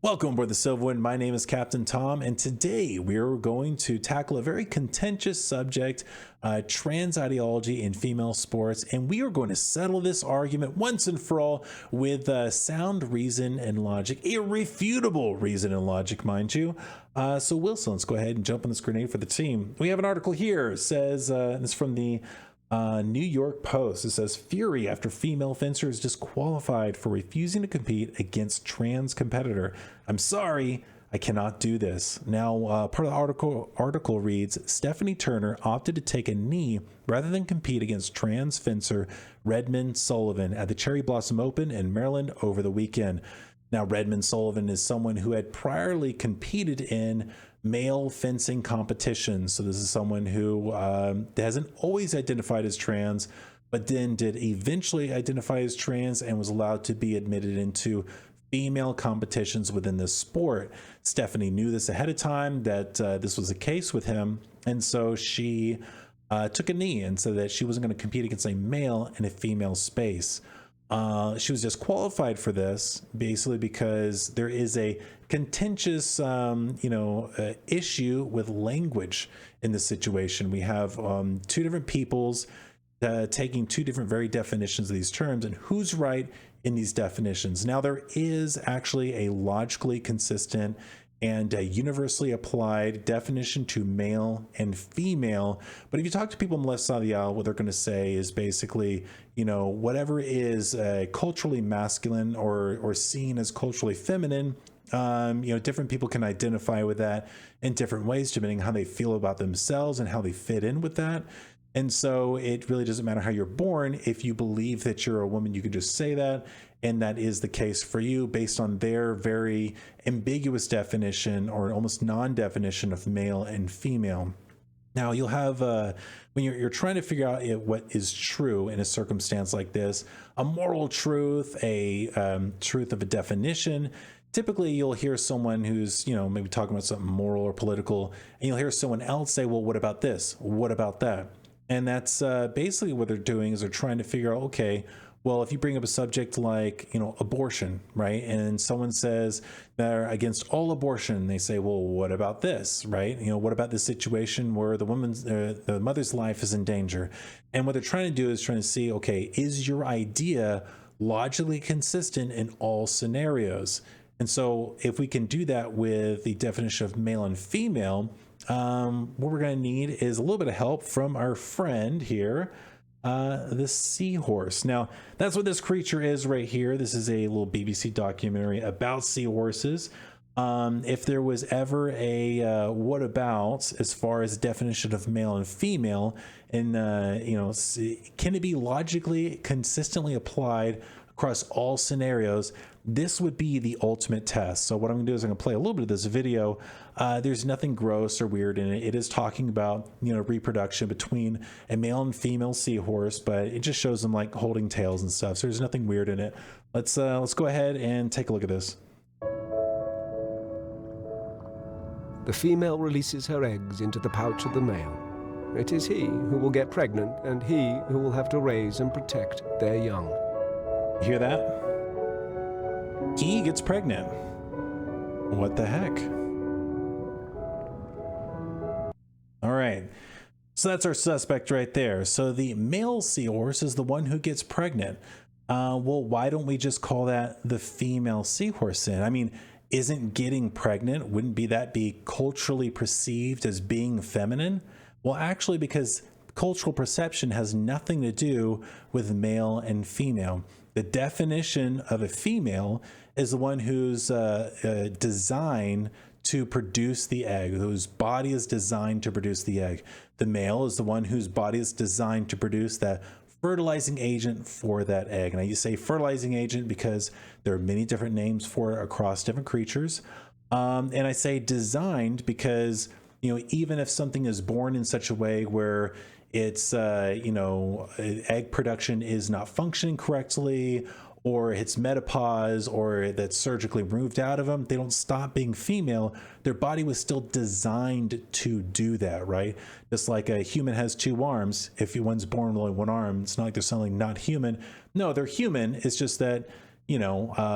Welcome aboard the Silverwind. My name is Captain Tom, and today we are going to tackle a very contentious subject, trans ideology in female sports, and we are going to settle this argument once and for all with sound reason and logic, irrefutable reason and logic, mind you. So Wilson, let's go ahead and jump on this grenade for the team. We have an article here. It says, this is from the New York Post. It says, fury after female fencer is disqualified for refusing to compete against trans competitor. I'm sorry, I cannot do this. Now, part of the article reads, Stephanie Turner opted to take a knee rather than compete against trans fencer Redmond Sullivan at the Cherry Blossom Open in Maryland over the weekend. Now, Redmond Sullivan is someone who had priorly competed in male fencing competitions. So this is someone who hasn't always identified as trans, but then did eventually identify as trans and was allowed to be admitted into female competitions within this sport. Stephanie knew this ahead of time, that this was the case with him. And so she took a knee and said that she wasn't going to compete against a male in a female space. She was disqualified for this basically because there is a contentious, issue with language in this situation. We have two different peoples taking two different very definitions of these terms, and who's right in these definitions. Now, there is actually a logically consistent and a universally applied definition to male and female. But if you talk to people on the left side of the aisle, what they're going to say is basically, whatever is culturally masculine or seen as culturally feminine, different people can identify with that in different ways, depending on how they feel about themselves and how they fit in with that. And so it really doesn't matter how you're born. If you believe that you're a woman, you can just say that. And that is the case for you based on their very ambiguous definition or almost non-definition of male and female. Now, you'll have, when you're trying to figure out what is true in a circumstance like this, a moral truth, a truth of a definition. Typically, you'll hear someone who's, maybe talking about something moral or political, and you'll hear someone else say, well, what about this? What about that? And that's basically what they're doing is they're trying to figure out, okay, well, if you bring up a subject like, abortion, right? And someone says they're against all abortion, they say, well, what about this, right? What about this situation where the mother's life is in danger? And what they're trying to do is trying to see, okay, is your idea logically consistent in all scenarios? And so if we can do that with the definition of male and female, what we're going to need is a little bit of help from our friend here, the seahorse. Now, that's what this creature is right here. This is a little BBC documentary about seahorses. If there was ever a what about as far as definition of male and female, and can it be logically consistently applied across all scenarios? This would be the ultimate test. So what I'm going to do is I'm going to play a little bit of this video. There's nothing gross or weird in it. It is talking about, reproduction between a male and female seahorse, but it just shows them like holding tails and stuff. So there's nothing weird in it. Let's go ahead and take a look at this. The female releases her eggs into the pouch of the male. It is he who will get pregnant and he who will have to raise and protect their young. You hear that? He gets pregnant. What the heck? All right. So that's our suspect right there. So the male seahorse is the one who gets pregnant. Well, why don't we just call that the female seahorse then? I mean, isn't getting pregnant, wouldn't that be culturally perceived as being feminine? Well, actually, because cultural perception has nothing to do with male and female. The definition of a female is the one who's designed to produce the egg, whose body is designed to produce the egg. The male is the one whose body is designed to produce that fertilizing agent for that egg. And I say fertilizing agent because there are many different names for it across different creatures. And I say designed because, even if something is born in such a way where it's, egg production is not functioning correctly, or it's menopause, or that's surgically removed out of them, they don't stop being female. Their body was still designed to do that, right? Just like a human has two arms. If one's born with only one arm, it's not like they're suddenly not human. No, they're human. It's just that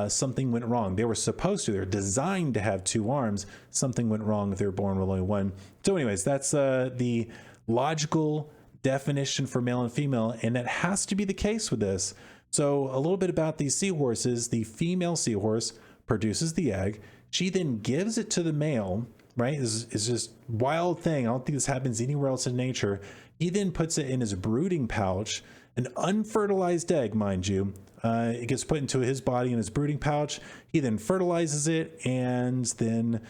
something went wrong. They were supposed to, they're designed to have two arms. Something went wrong if they were born with only one. So anyways, that's the logical definition for male and female, and that has to be the case with this. So a little bit about these seahorses. The female seahorse produces the egg. She then gives it to the male, right? Is just wild thing. I don't think this happens anywhere else in nature. He then puts it in his brooding pouch, an unfertilized egg, mind you. It gets put into his body in his brooding pouch. He then fertilizes it and then,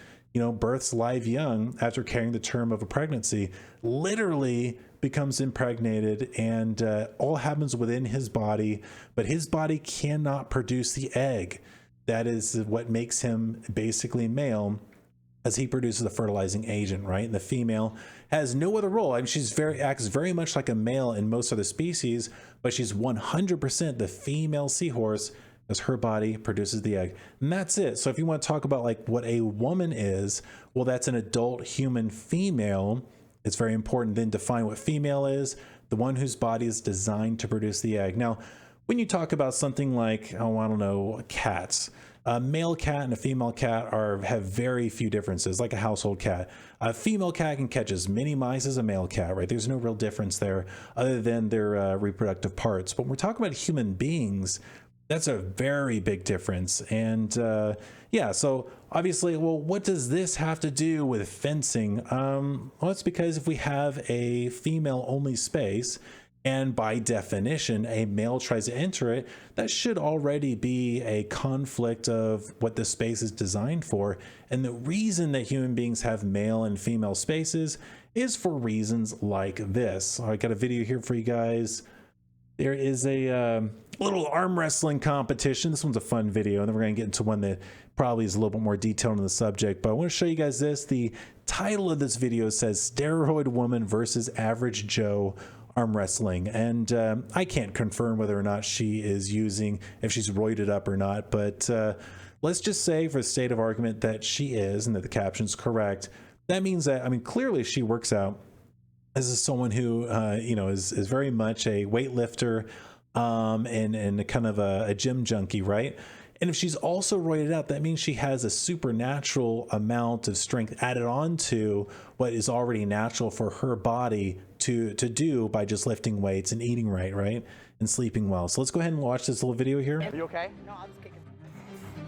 births live young after carrying the term of a pregnancy, literally becomes impregnated, and all happens within his body, but his body cannot produce the egg. That is what makes him basically male, as he produces the fertilizing agent, right? And the female has no other role. I mean, acts very much like a male in most other species, but she's 100% the female seahorse, as her body produces the egg. And that's it. So if you want to talk about like what a woman is, well, that's an adult human female. It's very important then to define what female is, the one whose body is designed to produce the egg. Now, when you talk about something like, I don't know, cats, a male cat and a female cat have very few differences, like a household cat. A female cat can catch as many mice as a male cat, right? There's no real difference there other than their reproductive parts. But when we're talking about human beings, that's a very big difference. And yeah, so obviously, well, what does this have to do with fencing? Well, it's because if we have a female only space, and by definition, a male tries to enter it, that should already be a conflict of what the space is designed for. And the reason that human beings have male and female spaces is for reasons like this. I got a video here for you guys. There is a little arm wrestling competition. This one's a fun video, and then we're going to get into one that probably is a little bit more detailed on the subject. But I want to show you guys this. The title of this video says Steroid Woman versus Average Joe Arm Wrestling. And I can't confirm whether or not she is using, if she's roided up or not. But let's just say for the sake of argument that she is, and that the caption's correct. That means that, I mean, clearly she works out. This is someone who, is very much a weightlifter and kind of a gym junkie, right? And if she's also roided out, that means she has a supernatural amount of strength added on to what is already natural for her body to do by just lifting weights and eating right? And sleeping well. So let's go ahead and watch this little video here. Are you okay? No, I was kicking.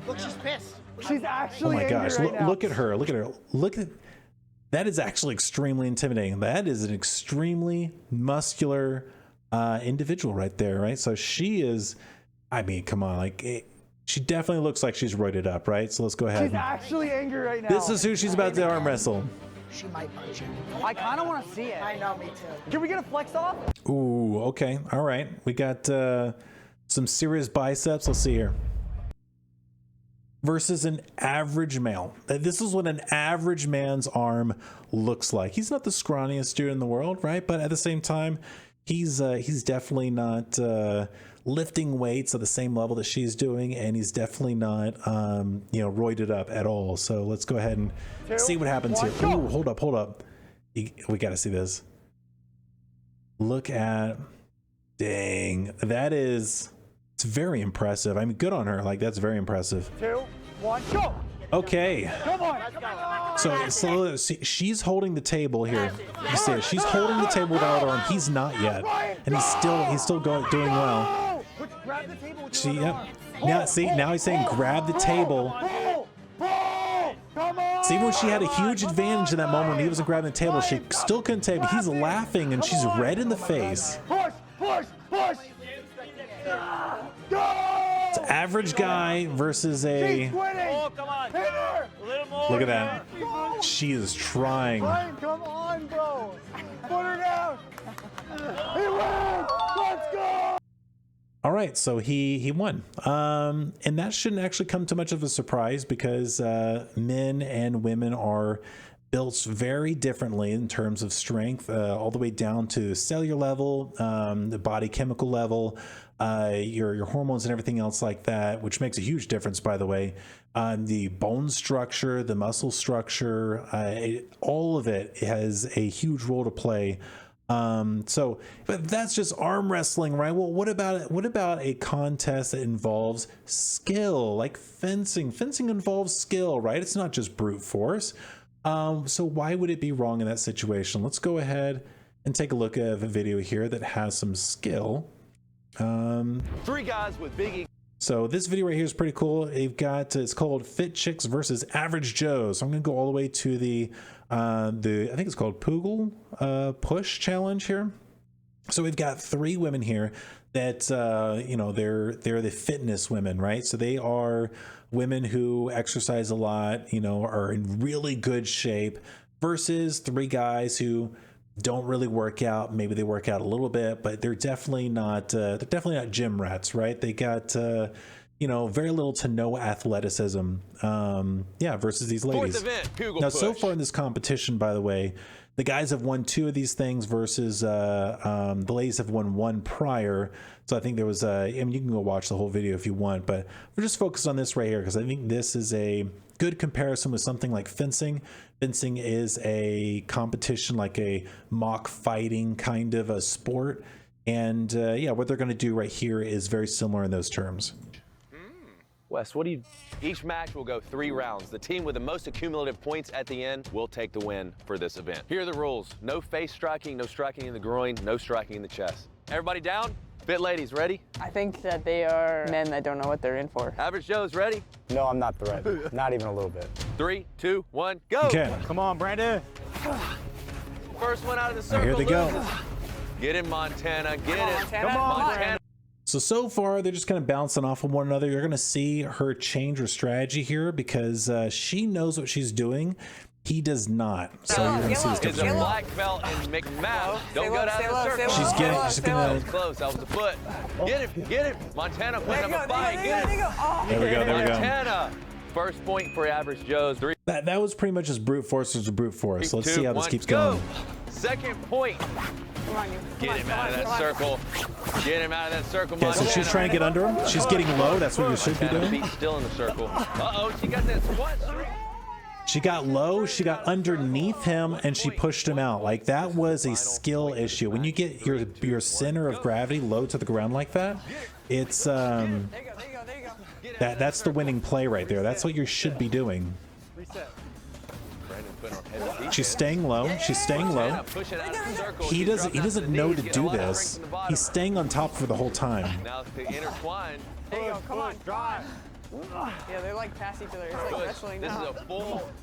Look, she's pissed. She's actually Oh my gosh, angry right now. look at her. Look at that. Is actually extremely intimidating. That is an extremely muscular individual right there, right? So she is, I mean, come on, like she definitely looks like she's roided up, right? So let's go ahead. She's actually angry right now. This is who she's about to arm wrestle. She might punch you. I kind of want to see it. I know, me too. Can we get a flex off? Ooh, okay, all right. We got some serious biceps. Let's see here. Versus an average male. This is what an average man's arm looks like. He's not the scrawniest dude in the world, right? But at the same time, he's definitely not lifting weights at the same level that she's doing, and he's definitely not roided up at all. So let's go ahead and see what happens here. Ooh, hold up. We got to see this. Look at, dang, that is, it's very impressive. I mean, good on her. Like, that's very impressive. 2, 1, go! Okay. Come on! So she's holding the table here. You see it. She's holding the table with the other arm. He's not yet, and he's still doing well. Grab the table with She, your yep. arm. Now, see, now he's saying grab the table. Come on! See, when she had a huge advantage in that moment when he wasn't grabbing the table, she still couldn't take it. He's laughing, and she's red in the face. Push! Go! It's average guy versus a. She's winning! Oh, come on. Hit her! A little more. Look at that. She is trying. Ryan, come on, bro! Put her down! He wins! Let's go! All right, so he won, and that shouldn't actually come to much of a surprise because men and women are built very differently in terms of strength, all the way down to cellular level, the body chemical level, your hormones and everything else like that, which makes a huge difference, by the way. The bone structure, the muscle structure, all of it has a huge role to play But that's just arm wrestling, right? Well, what about a contest that involves skill, like fencing? Fencing involves skill, right? It's not just brute force. So why would it be wrong in that situation? Let's go ahead and take a look at a video here that has some skill. 3 guys with big. So this video right here is pretty cool. They've got, it's called Fit Chicks versus Average Joes. So I'm gonna go all the way to the I think it's called Poogle push challenge here. So we've got 3 women here that you know, they're the fitness women, right? So they are women who exercise a lot, you know, are in really good shape, versus 3 guys who don't really work out. Maybe they work out a little bit, but they're definitely not gym rats, right? They got you know, very little to no athleticism. Yeah, versus these ladies. 4th event, Now, so far in this competition, by the way, the guys have won 2 of these things versus the ladies have won 1 prior. So I think there was I mean, you can go watch the whole video if you want, but we're just focused on this right here because I think this is a good comparison with something like fencing. Fencing is a competition, like a mock fighting kind of a sport. And yeah, what they're going to do right here is very similar in those terms. Wes, what do you... Each match will go 3 rounds. The team with the most accumulative points at the end will take the win for this event. Here are the rules. No face striking, no striking in the groin, no striking in the chest. Everybody down? Fit ladies, ready? I think that they are men that don't know what they're in for. Average Joe's ready? No, I'm not the right. Not even a little bit. 3, 2, 1, go! Okay. Come on, Brandon. First one out of the circle. Here they go. loses. Get in, Montana. Get it. Montana. Come on, Montana. So far, they're just kind of bouncing off of one another. You're going to see her change her strategy here because she knows what she's doing. He does not. So you're going to see this Is a difference. black belt in McMahon. Don't go down the circle. She's getting, she's That going was to, close. That was a foot. Get him. Get him. Montana putting up a fight. Get it. there we go, there we go. Montana. First point for Average Joe's. 3, That was pretty much just brute force versus brute force. So let's 2, see how this 1, keeps go. going. Second point. Come on, you. Get him out of that circle. Get him out of that circle, Okay, so Montana. she's trying to get under him. She's getting low. That's what you should be Montana doing. feet still in the circle. Uh-oh, she got that squat straight. She got low, she got underneath him, and she pushed him out. Like, that was a skill issue. When you get your center of gravity low to the ground like that, it's There you go. that's the winning play right there. That's what you should be doing. She's staying low. She's staying low. Push it out of the circle. He She's doesn't dropping to to the know knees. to Get a do lot of this. strength in the bottom. He's staying on top for the whole time. Now to intertwine. There you go. Come on. Drive. Yeah, they're like past each other. It's like Push. wrestling This now. is a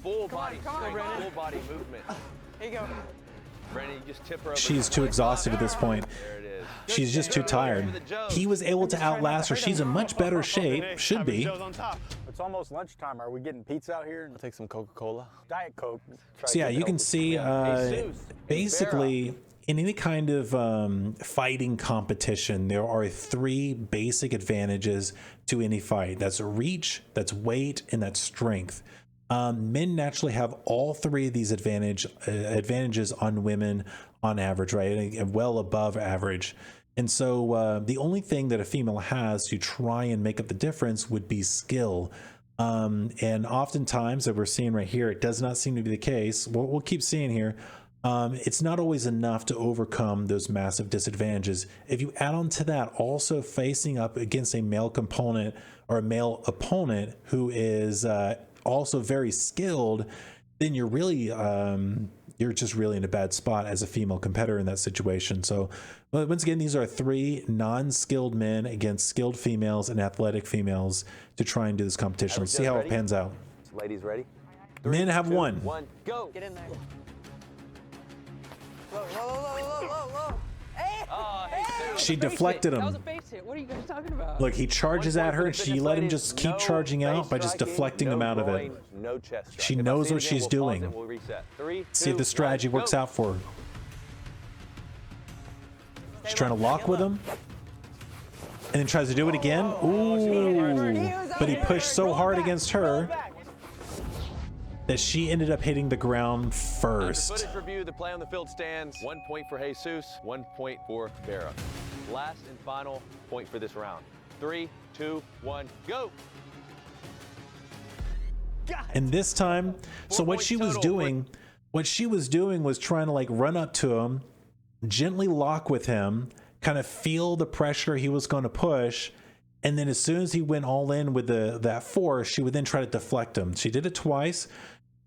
full body come on, strength, Brandon. full body movement. There you go. Brandon, you just tip her over. She's too exhausted at this point. There it is. She's just too tired. He was able to outlast her. She's in much better shape. Should be. It's almost lunchtime. Are we getting pizza out here? I'll take some Coca-Cola. Diet Coke. Try So to yeah, get you can healthy. see basically in any kind of fighting competition, there are 3 basic advantages to any fight. That's reach, that's weight, and that's strength. Men naturally have all 3 of these advantages on women on average, right? And well above average. And so the only thing that a female has to try and make up the difference would be skill. And oftentimes, that we're seeing right here, it does not seem to be the case. We'll keep seeing here. It's not always enough to overcome those massive disadvantages. If you add on to that also facing up against a male component or a male opponent who is also very skilled, then you're really you're just really in a bad spot as a female competitor in that situation. So once again, these are 3 non-skilled men against skilled females and athletic females to try and do this competition. Let's see how it pans out. Ladies ready? Men have 2, won. 1, go. Get in there. Whoa. Hey! Oh, hey, She deflected That was a him. face hit. What are you guys talking about? Look, he charges at her and she let him just keep charging out by just deflecting him out of it. No chest strike. She If I knows see it what again, she's we'll pause doing. it, we'll reset. 3, See if 2, the strategy 1, works go. out for her. She's trying to lock with him. And then tries to do it again. Ooh. But he pushed so hard against her that she ended up hitting the ground first. Footage review, the play on the field stands. 1 point for Jesus, 1 point for Vera. Last and final point for this round. 3, 2, 1, go. And this time, so what she was doing was trying to like run up to him gently lock with him, kind of feel the pressure he was going to push, and then as soon as he went all in with that force, she would then try to deflect him. She did it twice.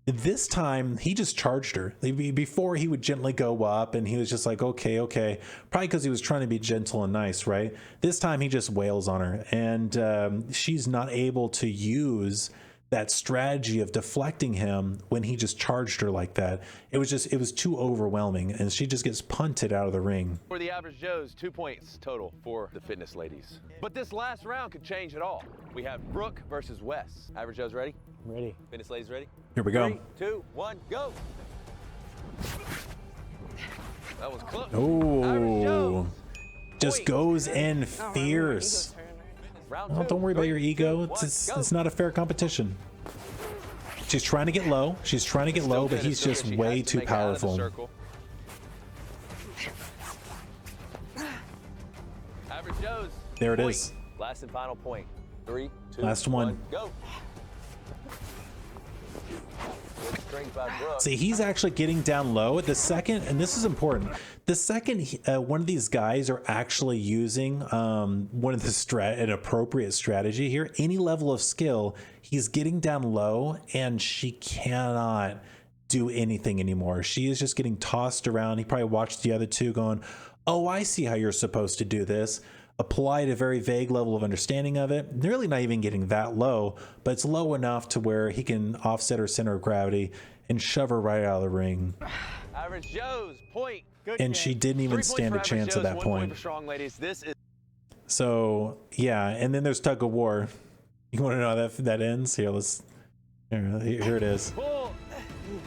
This time, he just charged her. Before, he would gently go up, and he was just like, okay. Probably because he was trying to be gentle and nice, right? This time, he just wails on her, and she's not able to use that strategy of deflecting him when he just charged her like that. It was too overwhelming, and she just gets punted out of the ring. For the average Joes, 2 points total for the fitness ladies. But this last round could change it all. We have Brooke versus Wes. Average Joes ready? Ready. Fitness ladies ready? Here we go. 3, 2, 1, go. That was close. Average Oh, Joes. just Point. goes in Oh, remember, fierce. ego's turn, right? Round Oh, 2, don't worry about 3, your 2, ego. 1, It's go. not a fair competition. She's trying to get low. She's trying to get low, but he's just way too powerful. Average Joe's. There it Point. is. Last and final point. 3, 2, Last one. go. Good strength by Brooke. See, he's actually getting down low. The second, and this is important, the second one of these guys are actually using one of the an appropriate strategy here, any level of skill, he's getting down low, and she cannot do anything anymore. She is just getting tossed around. He probably watched the other two going, oh, I see how you're supposed to do this. Applied a very vague level of understanding of it. They're really not even getting that low, but it's low enough to where he can offset her center of gravity and shove her right out of the ring. Average Joe's point. Good And game. she didn't 3 even points stand for a Average chance at Joe's, that 1 point point. for strong ladies. This is So yeah, and then there's tug of war. You want to know how that ends? Here, here it is. pull.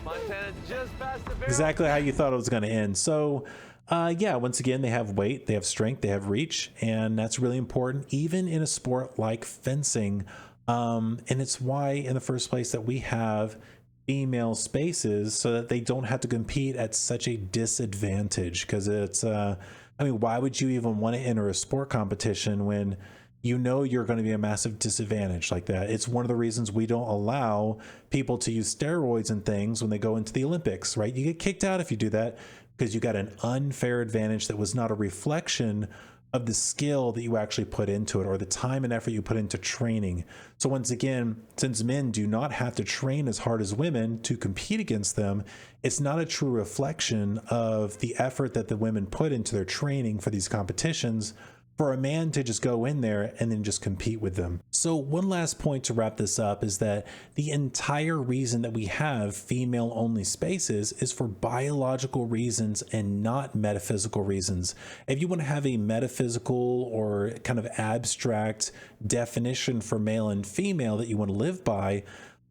Montana just past the barrel. Exactly how you thought it was going to end. So yeah, once again, they have weight, they have strength, they have reach, and that's really important, even in a sport like fencing. And it's why, in the first place, that we have female spaces so that they don't have to compete at such a disadvantage. Because it's, I mean, why would you even want to enter a sport competition when you know you're going to be a massive disadvantage like that? It's one of the reasons we don't allow people to use steroids and things when they go into the Olympics, right? You get kicked out if you do that, because you got an unfair advantage that was not a reflection of the skill that you actually put into it or the time and effort you put into training. So once again, since men do not have to train as hard as women to compete against them, it's not a true reflection of the effort that the women put into their training for these competitions for a man to just go in there and then just compete with them. So one last point to wrap this up is that the entire reason that we have female only spaces is for biological reasons and not metaphysical reasons. If you want to have a metaphysical or kind of abstract definition for male and female that you want to live by,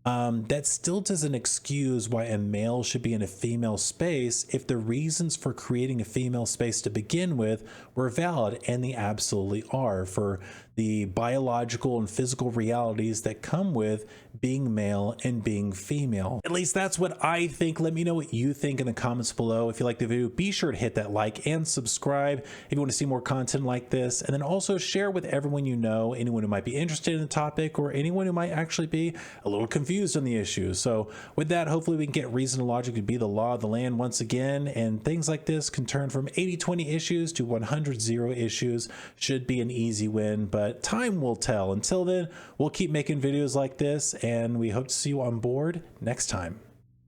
that still doesn't excuse why a male should be in a female space if the reasons for creating a female space to begin with were valid, and they absolutely are, for the biological and physical realities that come with being male and being female. At least that's what I think. Let me know what you think in the comments below. If you like the video, be sure to hit that like and subscribe if you want to see more content like this, and then also share with everyone you know, anyone who might be interested in the topic or anyone who might actually be a little confused on the issue. So with that, hopefully we can get reason and logic to be the law of the land once again, and things like this can turn from 80-20 issues to 100-0 issues. Should be an easy win, but time will tell. Until then, we'll keep making videos like this, and we hope to see you on board next time.